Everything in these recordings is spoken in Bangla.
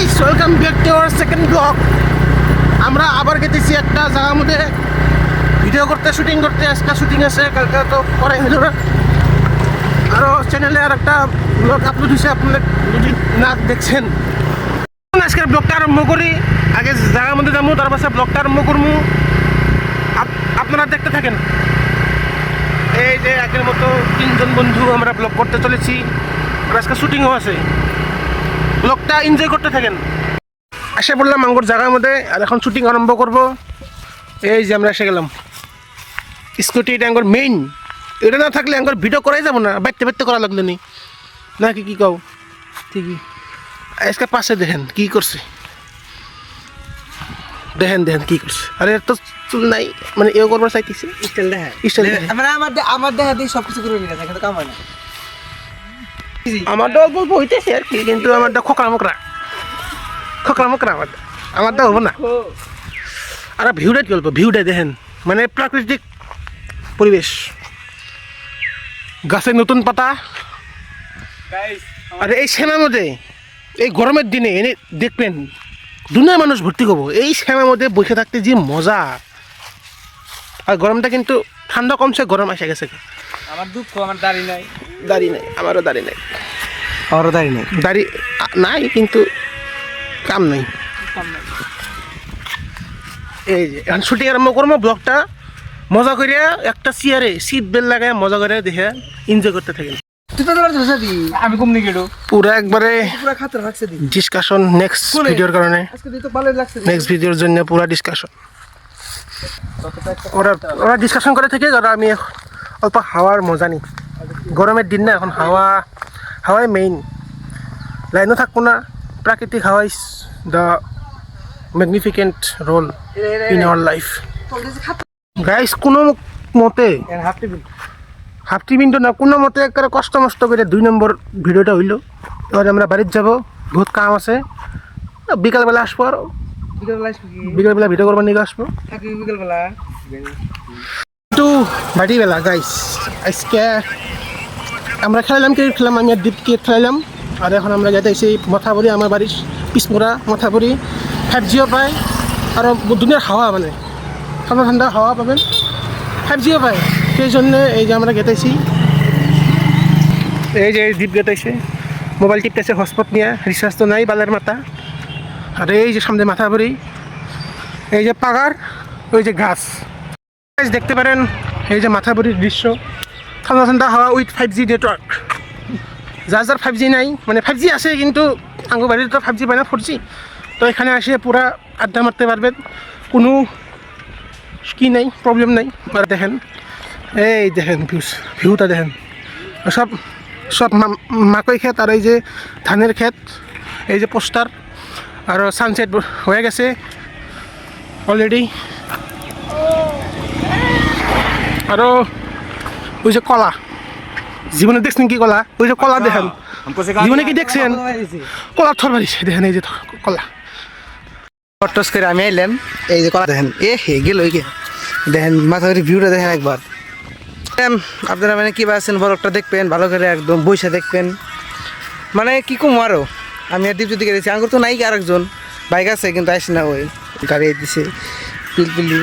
Guys, welcome back to our second blog. আমরা আবার গেতেছি একটা জায়গার মধ্যে ভিডিও করতে, শুটিং করতে। আজকে শুটিং আছে, কালকে তো করাই হইল না। আরও চ্যানেলে আর একটা ব্লগ আপলোড হয়েছে, আপনারা যদি না দেখছেন। আজকের ব্লগটা আরম্ভ করি। আগে জায়গার মধ্যে যাবো, তার পাশে ব্লগটা আরম্ভ করবো। আপনারা দেখতে থাকেন। এই যে আগের মতো 3 জন বন্ধু আমরা ব্লগ করতে চলেছি। আর আজকে শুটিংও আছে, ব্লগটা এনজয় করতে থাকেন। এসে বললাম আঙ্গুর জায়গার মধ্যে, আর এখন শুটিং আরম্ভ করব। এই যে আমরা এসে গেলাম। স্কুটি এটা আঙ্গুর মেইন, এটা না থাকলে আঙ্গুর ভিডিও করাই যাবো না, বাইতে বাইতে করা লাগলো নি নাকি, কি কও? ঠিকই। আজকে পাশে দেখেন কি করছে, দেখেন দেখেন কি করছে। আরে তো চুল নাই, মানে এও করবার চাইতেছি। স্টাইল দেখেন, স্টাইল দেখেন। মানে আমার দেখা দিয়ে সবকিছু করে নিয়ে যায়, কিন্তু কাম হয় না। আমারটা অল্প অল্প হইতেছে আর কি, কিন্তু আমারটা খোকরা মোকরা, খোকরা মোকরা আমারটা হবো না। আর ভিউটা কি অল্প, ভিউটা দেখেন, মানে প্রাকৃতিক পরিবেশ, গাছের নতুন পাতা। আর এই শ্যামার মধ্যে এই গরমের দিনে এনে দেখবেন দুনিয়ার মানুষ ভর্তি করবো। এই শ্যামার মধ্যে বসে থাকতে যে মজা। আর গরমটা কিন্তু ঠান্ডা কমছে, গরম এসে গেছে। আমার দুঃখ, আমার দাড়ি নাই। দাড়ি নাই, আমারও দাড়ি নাই। আমারও দাড়ি নাই। দাড়ি নাই, কিন্তু কাম নাই। এই যে এখন শুটিং আরম্ভ করবো। ব্লগটা মজা করে একটা চেয়ারে সিট বেল্ট লাগায় মজা করে দেখে এনজয় করতে থাকেন। তুই তো তোমার ধসা দি, আমি কম নিয়ে গেলো পুরো একবারে পুরো খাতর রাখছে দি ডিসকাশন নেক্সট ভিডিওর কারণে। আজকে তুই তো ভালোই লাগছে। নেক্সট ভিডিওর জন্য পুরো ডিসকাশন। ওরা ওরা ডিসকাশন করে থেকে, আর আমি অল্প হাওয়ার মজা নিই। গরমের দিন না, এখন হাওয়াই মেইন। লাইনও থাকবো না, প্রাকৃতিক হাওয়া is the magnificent role in our life. Guys, কোনো মতে হাফ টিফিনটা না, কোনো মতে একটা কষ্ট মষ্ট করে 2 নম্বর ভিডিওটা হইলো। এবার আমরা বাড়িতে যাব, বহুত কাম আছে। বিকালবেলা আসবো, আর বিকালবেলা ভিডিও করবার নিয়ে আসবো। বিকেলবেলা একটু বাড়িবেলা গাইস, আজকে আমরা খেলাইলাম, ক্রিকেট খেলাম, আমি আর দীপ ক্রিকেট খেলাইলাম। আর এখন আমরা যাতে এসে মাথাবরি, আমার বাড়ির পিসমোড়া মাথাবরি 5Gও পায়। আর দুনিয়ার হাওয়া, মানে ঠান্ডা ঠান্ডা হাওয়া পাবেন, 5Gও পায়। সেই জন্য এই যে আমরা গেতেছি, এই যে দ্বীপ গেতেছে, মোবাইল টিপতেছে হটস্পট নিয়ে, রিচার্জ তো নাই বালের মাথা। আর এই যে সামনে মাথাবরি, এই যে পাগার, ওই যে গাছ দেখতে পারেন। এই যে মাথাবরির দৃশ্য, ঠান্ডা ঠান্ডা হাওয়া উইথ 5G নেটওয়ার্ক। যার 5G নাই, মানে 5G আছে কিন্তু আঙ্গু বাড়িতে তো 5G পায় না, 4G। তো এখানে আসে পুরা আড্ডা মারতে পারবেন, কোনো কি নাই, প্রবলেম নাই। আর দেখেন, এই দেখেন ভিউটা দেখেন, সব সব মাকই ক্ষেত, আর এই যে ধানের ক্ষেত, এই যে পোস্টার। আর সানসেট হয়ে গেছে অলরেডি। আরও ওই যে কলা, জীবনে দেখছেন কি কলা? ওই যে কলা দেখেন, জীবনে কি দেখছেন? কলা থর বাড়িছে দেখেন, এই যে কলা টস করে আমি আইলাম। এই যে কলা দেখেন, হে গেল দেখেন, মাথা করে ভিউটা দেখেন একবার। আপনারা মানে কী আছেন, বরফটা দেখবেন ভালো করে, একদম বইসা দেখবেন। মানে কি কম আরও, আমি আর দীপ দিকে গেছি। আঙ্গুর তো নাই, আরেকজন বাইক আছে কিন্তু আসে না, ওই গাড়ি দিছে পিলপিলি।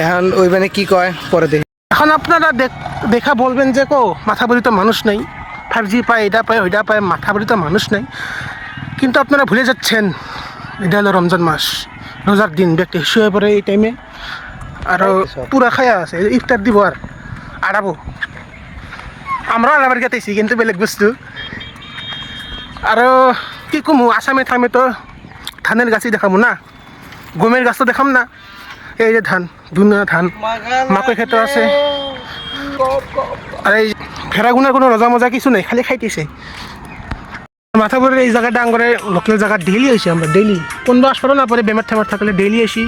এখন ওই মানে কি কয় পরে দেখি। এখন আপনারা দেখা বলবেন যে মাথাবরি তো মানুষ নেই, 5G পায়, এটা পায়, ওইটা পায়, মাথাবরি তো মানুষ নেই। কিন্তু আপনারা ভুলে যাচ্ছেন, এটা হলো রমজান মাস, রোজার দিন। ব্যক্তি শুয়ে পড়ে এই টাইমে, আরও পুরা খায়া আছে, ইফতার দিব আর আড়াবো। আমরাও আড়াবার গেতেছি, কিন্তু বেলেগ বস্তু। আরও কি কমু, আসামে থামে তো ধানের গাছই দেখাবো না, গমের গাছও দেখাম না। এই যে ধান, দুনিয়া ধান, মাকৈ ক্ষেত আছে। আর এই ভেড়াগুনার কোনো রজা মজা কিছু নেই, খালি খাইতেছে। মাথাবরের এই জায়গাটা আঙ্গরে লোকাল জায়গা ডেইলি আসি আমরা, ডেইলি। কোনবা আসপারও না পরে বেমার ঠেমার থাকলে ডেইলি আসি।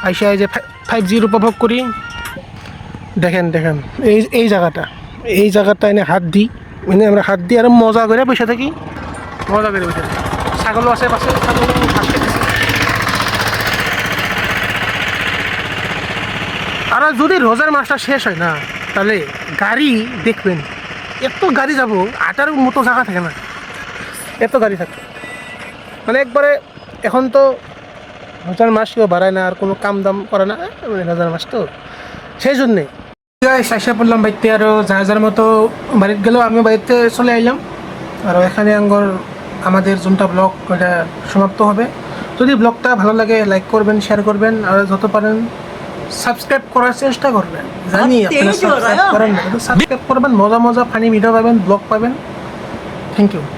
আইসা এই যে 5Gর উপভোগ করি। দেখেন দেখেন এই জায়গাটা এনে হাত দিই, মানে আমরা হাত দিই আর মজা করে বসে থাকি, মজা করে বসে থাকি। ছাগলও আছে পাশে, ছাগল ঘাস খেতেছে। আর যদি রোজার মাসটা শেষ হয় না, তাহলে গাড়ি দেখবেন, এত গাড়ি যাব, আটার মতো জায়গা থাকে না, এত গাড়ি থাকে। মানে একবারে এখন তো রোজার মাস কেউ বাড়ায় না আর কোনো কাম দাম করে না মানে রোজার মাস তো সেই জন্যে আশা পড়লাম বাড়িতে আরও যার মতো বাড়িতে গেলেও আমিও বাড়িতে চলে আইলাম আর এখানে আঙ্গর আমাদের যোনটা ব্লগ ওটা সমাপ্ত হবে যদি ব্লগটা ভালো লাগে লাইক করবেন শেয়ার করবেন আর যত পারেন সাবস্ক্রাইব করার চেষ্টা করবেন জানি আপনারা সাবস্ক্রাইব করেন না কিন্তু সাবস্ক্রাইব করবেন মজা মজা ফানি ভিডিও পাবেন ব্লগ পাবেন থ্যাংক ইউ